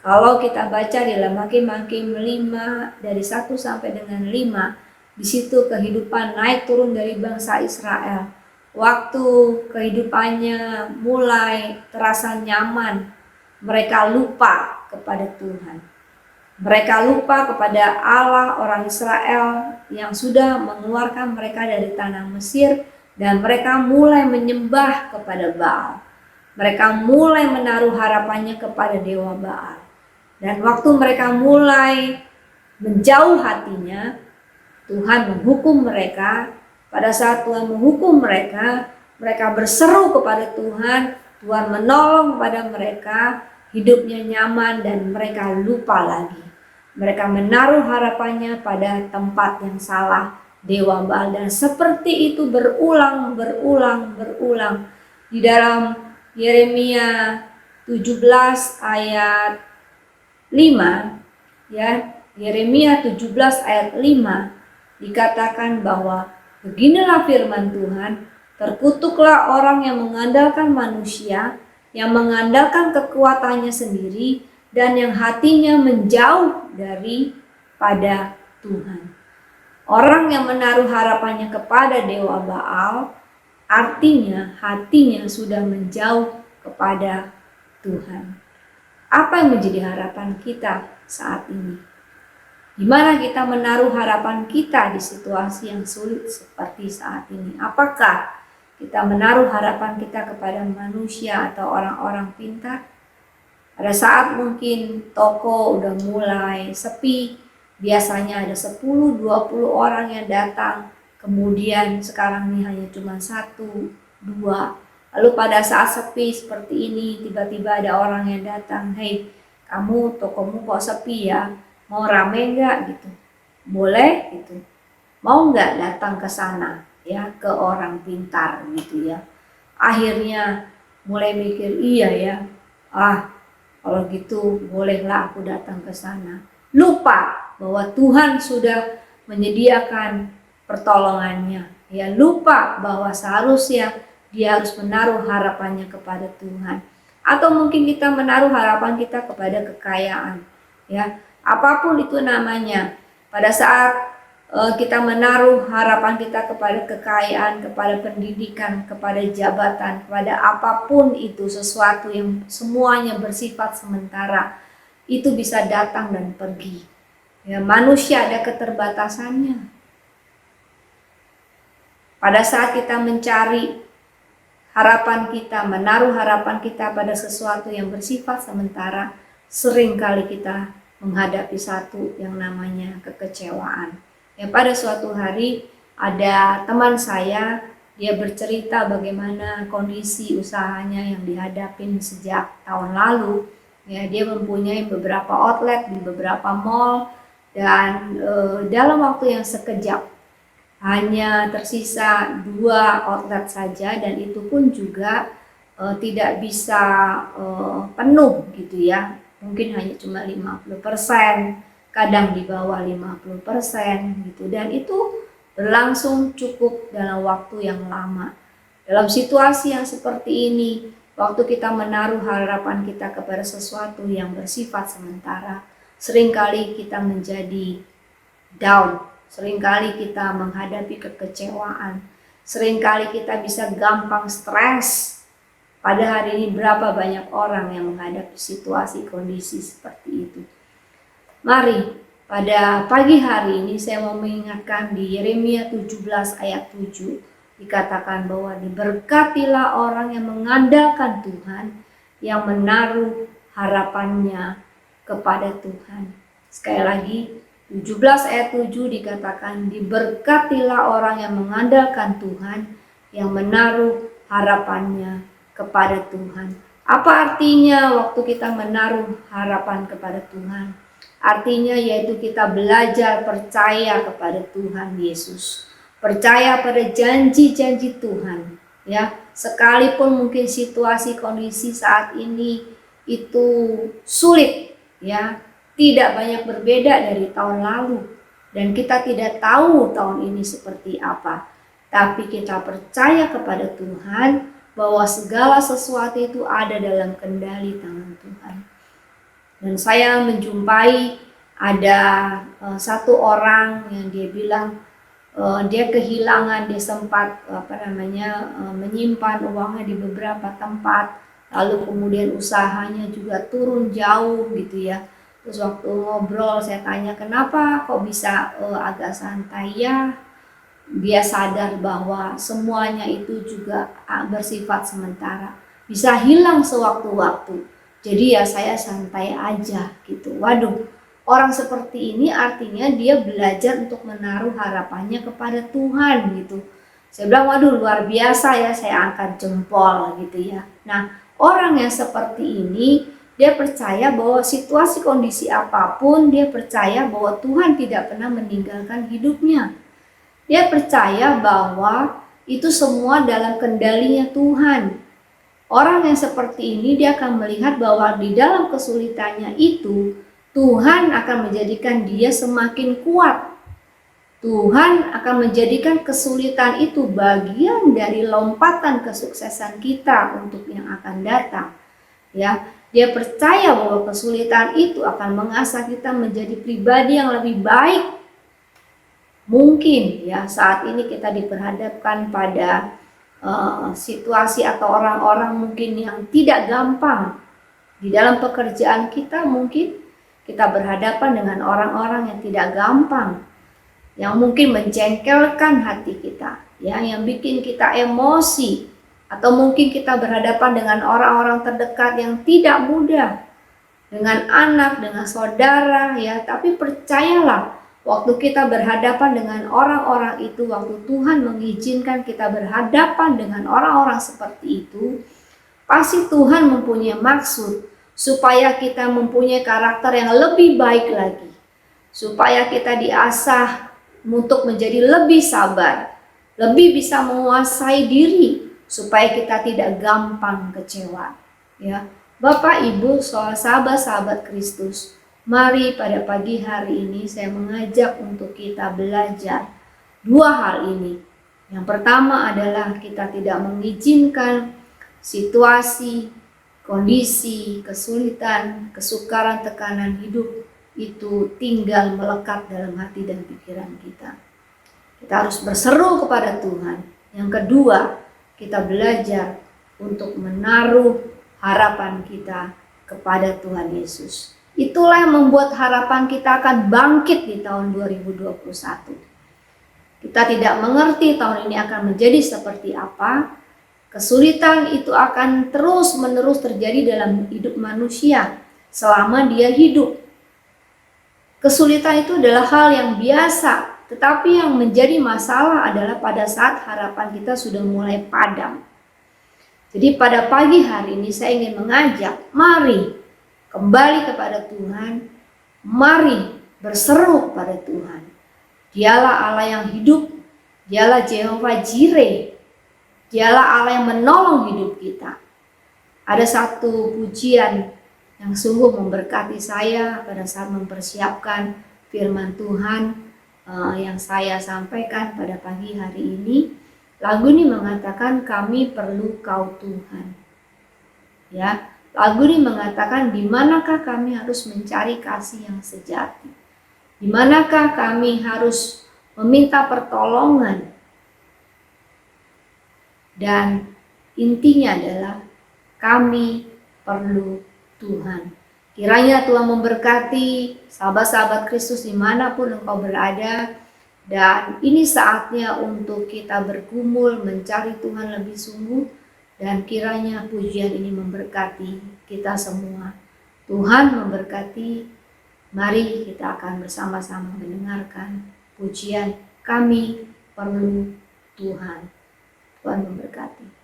Kalau kita baca di dalam Hakim-Hakim 5 dari 1 sampai dengan 5, di situ kehidupan naik turun dari bangsa Israel. Waktu kehidupannya mulai terasa nyaman, mereka lupa kepada Tuhan. Mereka lupa kepada Allah orang Israel yang sudah mengeluarkan mereka dari tanah Mesir, dan mereka mulai menyembah kepada Baal. Mereka mulai menaruh harapannya kepada dewa Baal. Dan waktu mereka mulai menjauh hatinya, Tuhan menghukum mereka. Pada saat Tuhan menghukum mereka, mereka berseru kepada Tuhan, Tuhan menolong kepada mereka, hidupnya nyaman dan mereka lupa lagi. Mereka menaruh harapannya pada tempat yang salah, dewa Baal. Dan seperti itu berulang. Di dalam Yeremia 17 ayat 5, ya, Yeremia 17 ayat 5 dikatakan bahwa beginilah firman Tuhan, terkutuklah orang yang mengandalkan manusia, yang mengandalkan kekuatannya sendiri, dan yang hatinya menjauh daripada Tuhan. Orang yang menaruh harapannya kepada dewa Baal, artinya hatinya sudah menjauh kepada Tuhan. Apa yang menjadi harapan kita saat ini? Di mana kita menaruh harapan kita di situasi yang sulit seperti saat ini? Apakah kita menaruh harapan kita kepada manusia atau orang-orang pintar? Pada saat mungkin toko udah mulai sepi, biasanya ada 10-20 orang yang datang, kemudian sekarang ini hanya cuma 1-2. Lalu pada saat sepi seperti ini, tiba-tiba ada orang yang datang, "Hei, kamu tokomu kok sepi ya? Mau rame enggak?" gitu. Boleh gitu. Mau enggak datang ke sana ya, ke orang pintar gitu ya. Akhirnya mulai mikir, iya ya. Kalau gitu bolehlah aku datang ke sana. Lupa bahwa Tuhan sudah menyediakan pertolongannya. Ya, lupa bahwa seharusnya dia harus menaruh harapannya kepada Tuhan. Atau mungkin kita menaruh harapan kita kepada kekayaan. Ya, apapun itu namanya. Pada saat kita menaruh harapan kita kepada kekayaan, kepada pendidikan, kepada jabatan, kepada apapun itu, sesuatu yang semuanya bersifat sementara. itu bisa datang dan pergi. Ya, manusia ada keterbatasannya. Pada saat kita mencari harapan kita, menaruh harapan kita pada sesuatu yang bersifat sementara, seringkali kita menghadapi satu yang namanya kekecewaan. Ya, pada suatu hari ada teman saya, dia bercerita bagaimana kondisi usahanya yang dihadapin sejak tahun lalu. Ya, dia mempunyai beberapa outlet di beberapa mall dan dalam waktu yang sekejap hanya tersisa 2 outlet saja, dan itu pun juga tidak bisa penuh gitu ya. Mungkin hanya cuma 50%, kadang di bawah 50% gitu, dan itu berlangsung cukup dalam waktu yang lama. Dalam situasi yang seperti ini, waktu kita menaruh harapan kita kepada sesuatu yang bersifat sementara, seringkali kita menjadi down, seringkali kita menghadapi kekecewaan, seringkali kita bisa gampang stres. Pada hari ini berapa banyak orang yang menghadapi situasi kondisi seperti itu. Mari pada pagi hari ini saya mau mengingatkan di Yeremia 17 ayat 7 dikatakan bahwa diberkatilah orang yang mengandalkan Tuhan, yang menaruh harapannya kepada Tuhan. Sekali lagi 17 ayat 7 dikatakan diberkatilah orang yang mengandalkan Tuhan, yang menaruh harapannya kepada Tuhan. Apa artinya waktu kita menaruh harapan kepada Tuhan? Artinya yaitu kita belajar percaya kepada Tuhan Yesus, percaya pada janji-janji Tuhan. Ya, sekalipun mungkin situasi kondisi saat ini itu sulit, ya, tidak banyak berbeda dari tahun lalu, dan kita tidak tahu tahun ini seperti apa. Tapi kita percaya kepada Tuhan bahwa segala sesuatu itu ada dalam kendali tangan Tuhan. Dan saya menjumpai ada satu orang yang dia bilang dia kehilangan, dia sempat menyimpan uangnya di beberapa tempat, lalu kemudian usahanya juga turun jauh gitu ya. Terus waktu ngobrol saya tanya kenapa kok bisa agak santai, ya dia sadar bahwa semuanya itu juga bersifat sementara, bisa hilang sewaktu-waktu. Jadi ya saya santai aja gitu. Waduh, orang seperti ini artinya dia belajar untuk menaruh harapannya kepada Tuhan gitu. Saya bilang waduh luar biasa ya, saya angkat jempol gitu ya. Nah, orang yang seperti ini dia percaya bahwa situasi kondisi apapun, dia percaya bahwa Tuhan tidak pernah meninggalkan hidupnya. Dia percaya bahwa itu semua dalam kendalinya Tuhan. Orang yang seperti ini dia akan melihat bahwa di dalam kesulitannya itu Tuhan akan menjadikan dia semakin kuat. Tuhan akan menjadikan kesulitan itu bagian dari lompatan kesuksesan kita untuk yang akan datang. Ya, dia percaya bahwa kesulitan itu akan mengasah kita menjadi pribadi yang lebih baik. Mungkin ya saat ini kita diperhadapkan pada situasi atau orang-orang mungkin yang tidak gampang. Di dalam pekerjaan kita mungkin kita berhadapan dengan orang-orang yang tidak gampang, yang mungkin menjengkelkan hati kita, ya, yang bikin kita emosi, atau mungkin kita berhadapan dengan orang-orang terdekat yang tidak mudah, dengan anak, dengan saudara, ya. Tapi percayalah, waktu kita berhadapan dengan orang-orang itu, waktu Tuhan mengizinkan kita berhadapan dengan orang-orang seperti itu, pasti Tuhan mempunyai maksud supaya kita mempunyai karakter yang lebih baik lagi, supaya kita diasah untuk menjadi lebih sabar, lebih bisa menguasai diri, supaya kita tidak gampang kecewa. Ya, Bapak, Ibu, sahabat-sahabat Kristus, mari pada pagi hari ini saya mengajak untuk kita belajar 2 hal ini. Yang pertama adalah kita tidak mengizinkan situasi, kondisi, kesulitan, kesukaran, tekanan hidup itu tinggal melekat dalam hati dan pikiran kita. Kita harus berseru kepada Tuhan. Yang kedua, kita belajar untuk menaruh harapan kita kepada Tuhan Yesus. Itulah yang membuat harapan kita akan bangkit di tahun 2021. Kita tidak mengerti tahun ini akan menjadi seperti apa. Kesulitan itu akan terus-menerus terjadi dalam hidup manusia selama dia hidup. Kesulitan itu adalah hal yang biasa, tetapi yang menjadi masalah adalah pada saat harapan kita sudah mulai padam. Jadi pada pagi hari ini saya ingin mengajak, mari kembali kepada Tuhan, mari berseru pada Tuhan. Dialah Allah yang hidup, Dialah Jehovah Jireh, Dialah Allah yang menolong hidup kita. Ada satu pujian yang sungguh memberkati saya pada saat mempersiapkan firman Tuhan yang saya sampaikan pada pagi hari ini. Lagu ini mengatakan kami perlu Kau Tuhan. Ya, lagu ini mengatakan di manakah kami harus mencari kasih yang sejati. Di manakah kami harus meminta pertolongan. Dan intinya adalah kami perlu Tuhan. Kiranya Tuhan memberkati sahabat-sahabat Kristus dimanapun engkau berada. Dan ini saatnya untuk kita bergumul mencari Tuhan lebih sungguh. Dan kiranya pujian ini memberkati kita semua. Tuhan memberkati. Mari kita akan bersama-sama mendengarkan pujian kami perlu Tuhan. Tuhan memberkati.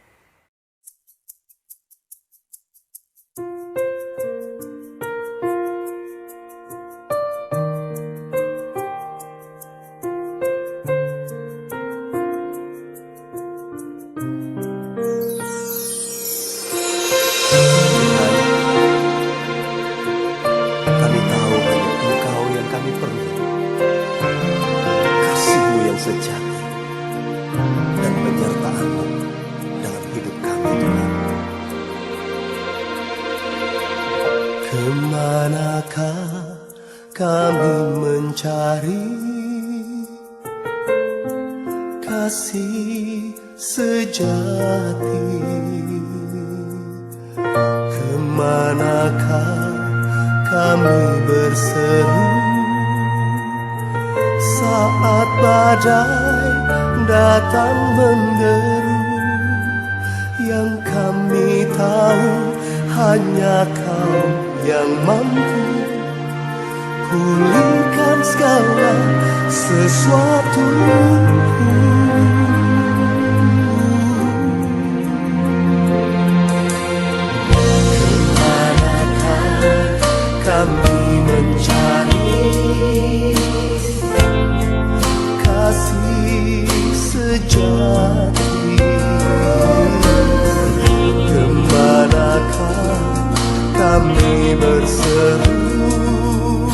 Kami tahu hanya Engkau yang kami perlu, kasih-Mu yang sejati, dan penyertaan-Mu dalam hidup kami, Tuhan. Kemanakah kami mencari kasih sejati? Kemanakah kami berseru saat badai datang menderu? Yang kami tahu hanya Kau yang mampu pulihkan segala sesuatu. Kami mencari kasih sejati. Kemanakah kami berseru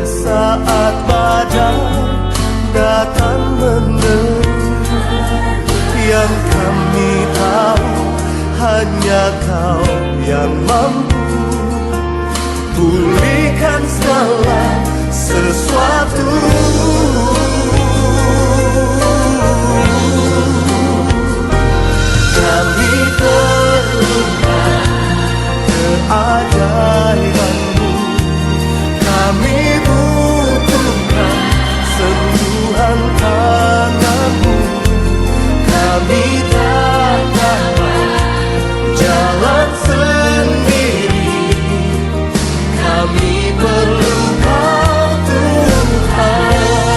saat badai datang menderu? Yang kami tahu hanya Kau yang mampu pulihkan segala sesuatu. Kami perlukan keajaiban-Mu, kami butuhkan sentuhan tangan-Mu. Kami tak dapat jalan sendiri, kami perlu Kau Tuhan.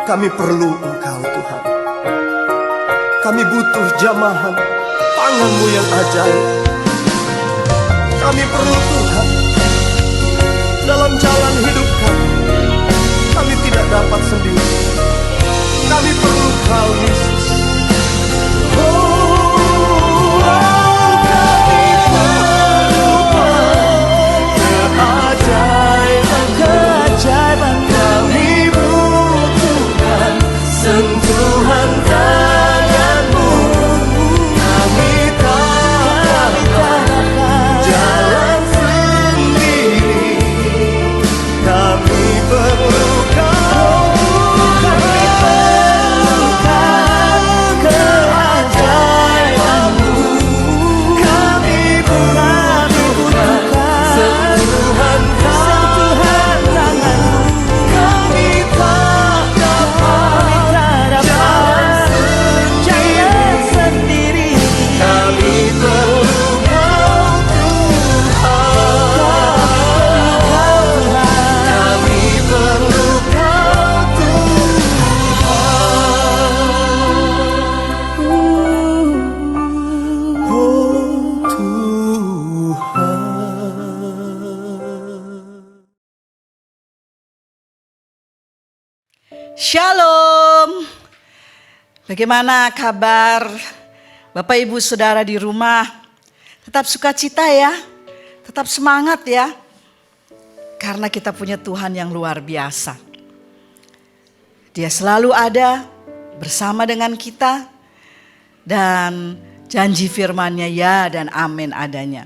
Kami perlu Engkau Tuhan. Kami butuh jamahan tangan-Mu yang ajaib. Kami perlu Tuhan dalam jalan hidup kami. Kami tidak dapat sendiri. Kami perlu Kau Yesus. Keajaiban kami butuhkan sentuhan tangan-Mu. Kami tak dapat jalan sendiri. Kami perlu Kau. Kami perlukan keajaiban-Mu. Kami butuhkan sentuhan tangan-Mu. Kami tak dapat jalan sendiri. Kami perlu Kau Tuhan. Kami perlu Kau Tuhan. Oh Tuhan. Shalom. Bagaimana kabar Bapak Ibu Saudara di rumah? Tetap sukacita ya. Tetap semangat ya. Karena kita punya Tuhan yang luar biasa. Dia selalu ada bersama dengan kita. Dan janji firman-Nya ya dan amin adanya.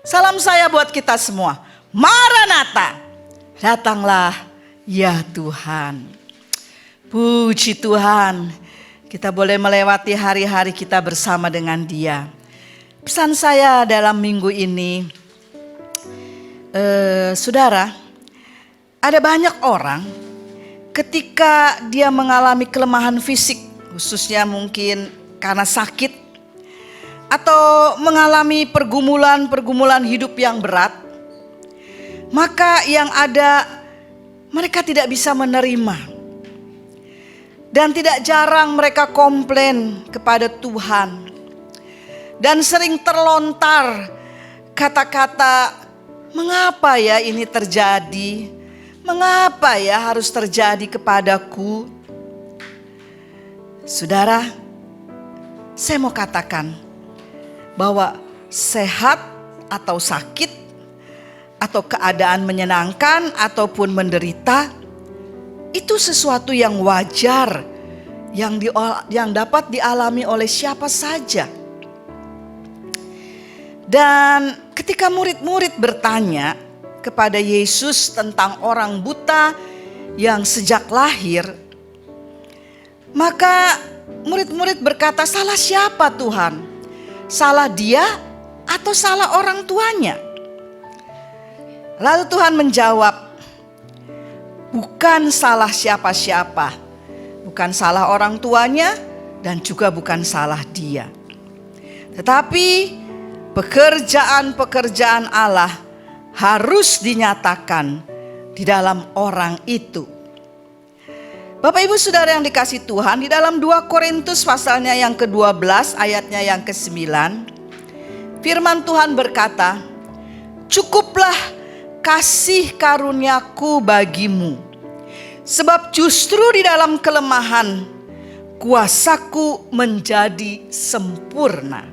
Salam saya buat kita semua. Maranatha. Datanglah ya Tuhan. Puji Tuhan, kita boleh melewati hari-hari kita bersama dengan Dia. Pesan saya dalam minggu ini, saudara, ada banyak orang ketika dia mengalami kelemahan fisik, khususnya mungkin karena sakit, atau mengalami pergumulan hidup yang berat, maka yang ada mereka tidak bisa menerima. Dan tidak jarang mereka komplain kepada Tuhan. Dan sering terlontar kata-kata, mengapa ya ini terjadi? Mengapa ya harus terjadi kepadaku? Saudara, saya mau katakan bahwa sehat atau sakit, atau keadaan menyenangkan ataupun menderita, itu sesuatu yang wajar, yang dapat dialami oleh siapa saja. Dan ketika murid-murid bertanya kepada Yesus tentang orang buta yang sejak lahir, maka murid-murid berkata, salah siapa Tuhan? Salah dia atau salah orang tuanya? Lalu Tuhan menjawab, bukan salah siapa-siapa, bukan salah orang tuanya, dan juga bukan salah dia. Tetapi pekerjaan-pekerjaan Allah harus dinyatakan di dalam orang itu. Bapak Ibu Saudara yang dikasihi Tuhan, di dalam 2 Korintus pasalnya yang ke-12 ayatnya yang ke-9, firman Tuhan berkata, cukuplah kasih karuniaku bagimu, sebab justru di dalam kelemahan kuasaku menjadi sempurna.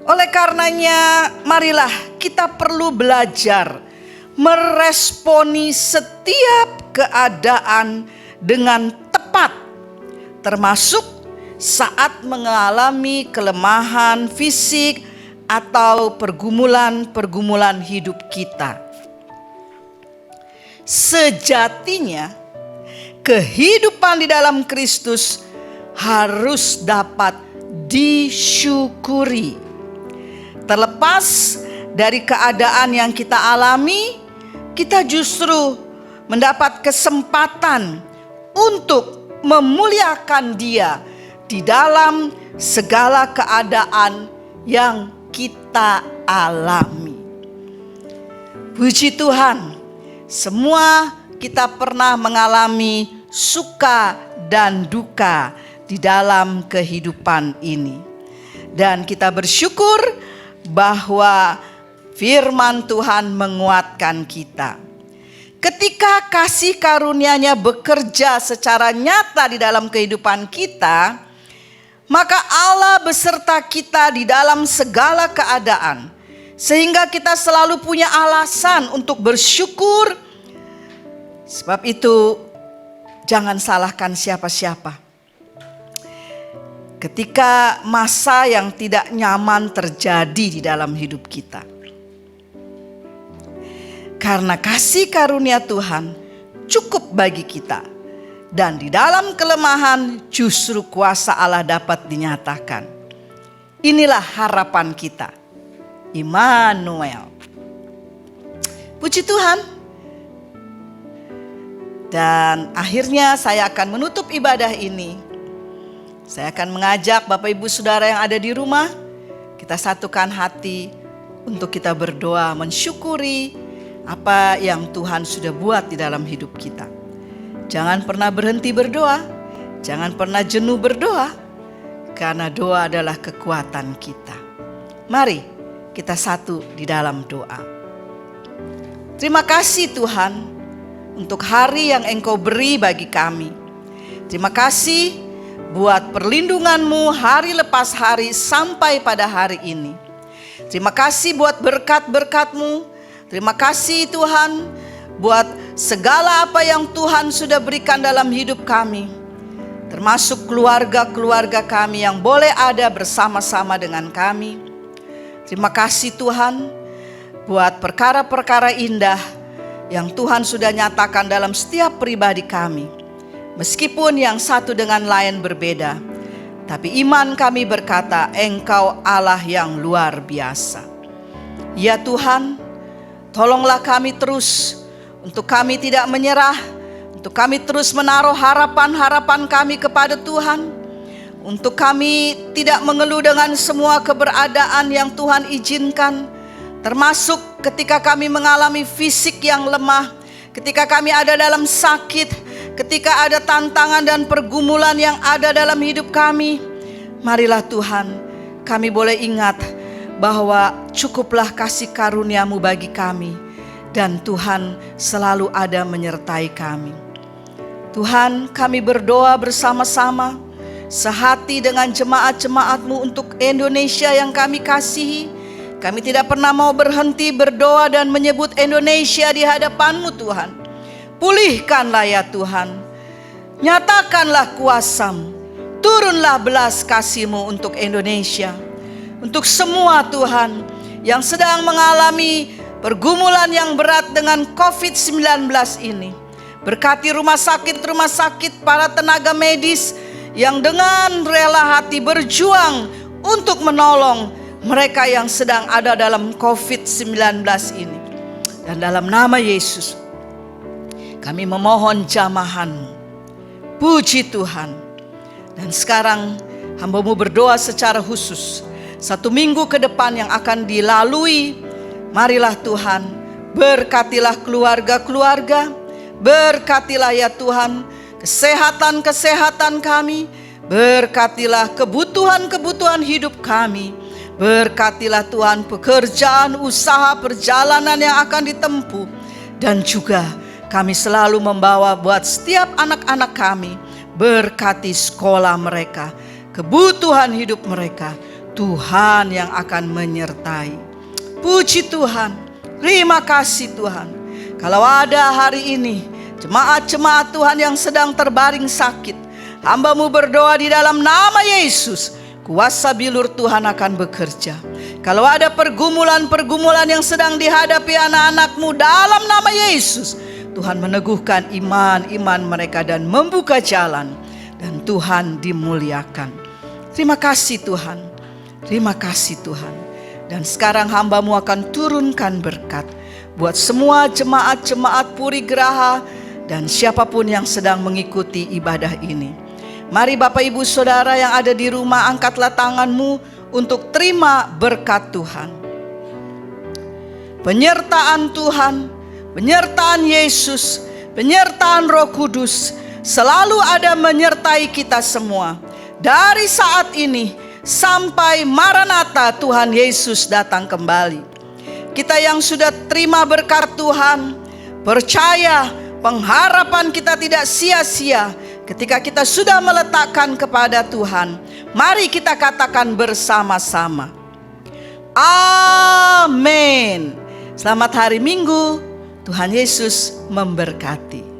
Oleh karenanya, marilah kita perlu belajar meresponi setiap keadaan dengan tepat, termasuk saat mengalami kelemahan fisik atau pergumulan hidup kita. Sejatinya, kehidupan di dalam Kristus harus dapat disyukuri. Terlepas dari keadaan yang kita alami, kita justru mendapat kesempatan untuk memuliakan Dia di dalam segala keadaan yang kita alami. Puji Tuhan, semua kita pernah mengalami suka dan duka di dalam kehidupan ini. Dan kita bersyukur bahwa firman Tuhan menguatkan kita. Ketika kasih karunia-Nya bekerja secara nyata di dalam kehidupan kita, maka Allah beserta kita di dalam segala keadaan. Sehingga kita selalu punya alasan untuk bersyukur. Sebab itu jangan salahkan siapa-siapa. Ketika masa yang tidak nyaman terjadi di dalam hidup kita. Karena kasih karunia Tuhan cukup bagi kita. Dan di dalam kelemahan justru kuasa Allah dapat dinyatakan. Inilah harapan kita. Immanuel. Puji Tuhan. Dan akhirnya saya akan menutup ibadah ini. Saya akan mengajak Bapak Ibu Saudara yang ada di rumah, kita satukan hati untuk kita berdoa mensyukuri apa yang Tuhan sudah buat di dalam hidup kita. Jangan pernah berhenti berdoa, jangan pernah jenuh berdoa, karena doa adalah kekuatan kita. Mari kita satu di dalam doa. Terima kasih Tuhan untuk hari yang Engkau beri bagi kami. Terima kasih buat perlindungan-Mu hari lepas hari sampai pada hari ini. Terima kasih buat berkat-berkat-Mu. Terima kasih Tuhan buat segala apa yang Tuhan sudah berikan dalam hidup kami. Termasuk keluarga-keluarga kami yang boleh ada bersama-sama dengan kami. Terima kasih Tuhan buat perkara-perkara indah yang Tuhan sudah nyatakan dalam setiap pribadi kami. Meskipun yang satu dengan lain berbeda, tapi iman kami berkata, Engkau Allah yang luar biasa. Ya Tuhan, tolonglah kami terus, untuk kami tidak menyerah, untuk kami terus menaruh harapan-harapan kami kepada Tuhan, untuk kami tidak mengeluh dengan semua keberadaan yang Tuhan izinkan, termasuk ketika kami mengalami fisik yang lemah, ketika kami ada dalam sakit, ketika ada tantangan dan pergumulan yang ada dalam hidup kami. Marilah Tuhan, kami boleh ingat bahwa cukuplah kasih karunia-Mu bagi kami, dan Tuhan selalu ada menyertai kami. Tuhan, kami berdoa bersama-sama, sehati dengan jemaat-jemaat-Mu untuk Indonesia yang kami kasihi. Kami tidak pernah mau berhenti berdoa dan menyebut Indonesia di hadapan-Mu Tuhan. Pulihkanlah ya Tuhan, nyatakanlah kuasa-Mu, turunlah belas kasih-Mu untuk Indonesia. Untuk semua Tuhan yang sedang mengalami pergumulan yang berat dengan COVID-19 ini. Berkati rumah sakit, para tenaga medis yang dengan rela hati berjuang untuk menolong mereka yang sedang ada dalam COVID-19 ini. Dan dalam nama Yesus, kami memohon jamahan-Mu. Puji Tuhan. Dan sekarang hamba-Mu berdoa secara khusus. 1 minggu ke depan yang akan dilalui, marilah Tuhan, berkatilah keluarga-keluarga, berkatilah ya Tuhan kesehatan-kesehatan kami, berkatilah kebutuhan-kebutuhan hidup kami, berkatilah Tuhan pekerjaan, usaha, perjalanan yang akan ditempuh, dan juga kami selalu membawa buat setiap anak-anak kami, berkati sekolah mereka, kebutuhan hidup mereka, Tuhan yang akan menyertai. Puji Tuhan, terima kasih Tuhan. Kalau ada hari ini jemaat-jemaat Tuhan yang sedang terbaring sakit, hamba-Mu berdoa di dalam nama Yesus, kuasa bilur Tuhan akan bekerja. Kalau ada pergumulan-pergumulan yang sedang dihadapi anak-anak-Mu dalam nama Yesus, Tuhan meneguhkan iman mereka dan membuka jalan, dan Tuhan dimuliakan. Terima kasih Tuhan. Terima kasih Tuhan. Dan sekarang hamba-Mu akan turunkan berkat buat semua jemaat-jemaat Puri Geraha dan siapapun yang sedang mengikuti ibadah ini. Mari Bapak Ibu Saudara yang ada di rumah, angkatlah tangan-Mu untuk terima berkat Tuhan. Penyertaan Tuhan, penyertaan Yesus, penyertaan Roh Kudus selalu ada menyertai kita semua. Dari saat ini sampai Maranatha Tuhan Yesus datang kembali. Kita yang sudah terima berkat Tuhan, percaya pengharapan kita tidak sia-sia ketika kita sudah meletakkan kepada Tuhan. Mari kita katakan bersama-sama. Amin. Selamat hari Minggu. Tuhan Yesus memberkati.